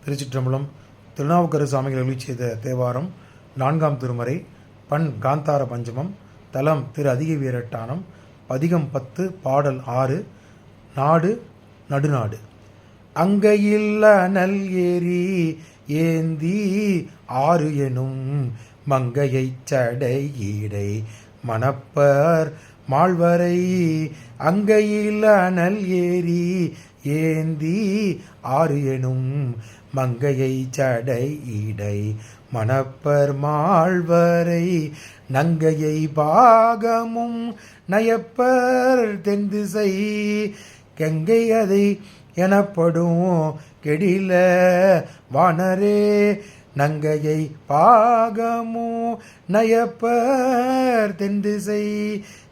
திருச்சிற்றம்பலம். திருநாவுக்கரசு சுவாமிகள் அருளிச் செய்த தேவாரம் 4ஆம் திருமுறை. பண் காந்தார பஞ்சமம். தலம் திரு அதிக வீரட்டானம். பதிகம் 10, பாடல் 6. நாடு நடுநாடு. அங்கையில் அனல் ஏறி ஏந்தி ஆறு எனும் மங்கையைச் சடையீடை மணப்பர் மாழ்வரை. அங்கையில் அனல் ஏறி ஏந்தி ஆறு எனும் மங்கையை சடை இடை மணப்பர் மாழ்வரை. நங்கையை பாகமும் நயப்பர் தென்திசை கங்கை அதை எனப்படும் கெடில வானரே. நங்கையை பாகமும் நயப்பர் தென்திசை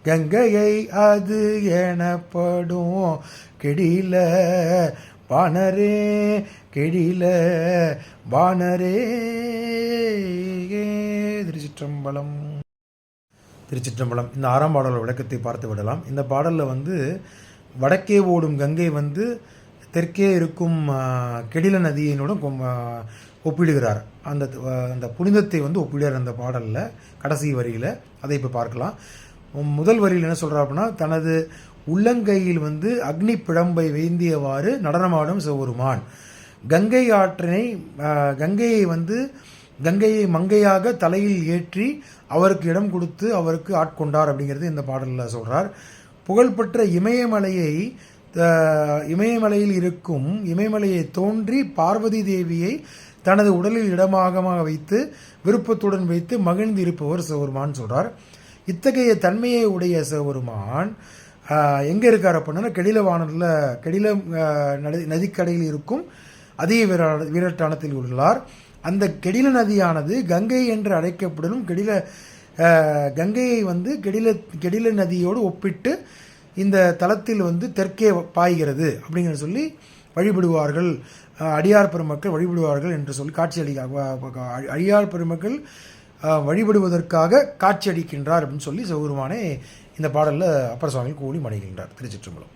கங்கையை அது எனப்படும் கெடில வானரே. கெடில வானரே. திருச்சிற்றம்பலம். திருச்சிற்றம்பலம். இந்த 6ஆம் பாடல் விளக்கத்தை பார்த்து விடலாம். இந்த பாடலில் வடக்கே ஓடும் கங்கை தெற்கே இருக்கும் கெடில நதியினுடன் ஒப்பிடுகிறார். அந்த புனிதத்தை ஒப்பிடுகிறார் அந்த பாடலில் கடைசி வரியில். அதை இப்போ பார்க்கலாம். முதல் வரியில் என்ன சொல்கிறார் அப்படின்னா, தனது உள்ளங்கையில் அக்னி பிழம்பை வேந்தியவாறு நடனமாடும் சிவபெருமான் கங்கை ஆற்றினை கங்கையை மங்கையாக தலையில் ஏற்றி அவருக்கு இடம் கொடுத்து அவருக்கு ஆட்கொண்டார் அப்படிங்கிறது இந்த பாடலில் சொல்கிறார். புகழ்பெற்ற இமயமலையில் இருக்கும் இமயமலையை தோன்றி பார்வதி தேவியை தனது உடலில் இடமாக வைத்து விருப்பத்துடன் வைத்து மகிழ்ந்து இருப்பவர் சிவபெருமான் சொல்கிறார். இத்தகைய தன்மையை உடைய சிவபெருமான் எங்கே இருக்கார் அப்படின்னா, கெடில வானரில் கெடில நதிக்கடையில் இருக்கும் அதிக வீரட்டானத்தில் உள்ளார். அந்த கெடில நதியானது கங்கை என்று அழைக்கப்படும் கங்கையை கெடில நதியோடு ஒப்பிட்டு இந்த தலத்தில் தெற்கே பாய்கிறது அப்படிங்கிற சொல்லி வழிபடுவார்கள். அடியார் பெருமக்கள் வழிபடுவார்கள் என்று சொல்லி அடியார் பெருமக்கள் வழிபடுவதற்காக காட்சியளிக்கின்றார் அப்படின்னு சொல்லி சிவபெருமானே இந்த பாடலில் அப்பர் சுவாமி கூடி மணிகின்றார். திருச்சிற்றம்பலம்.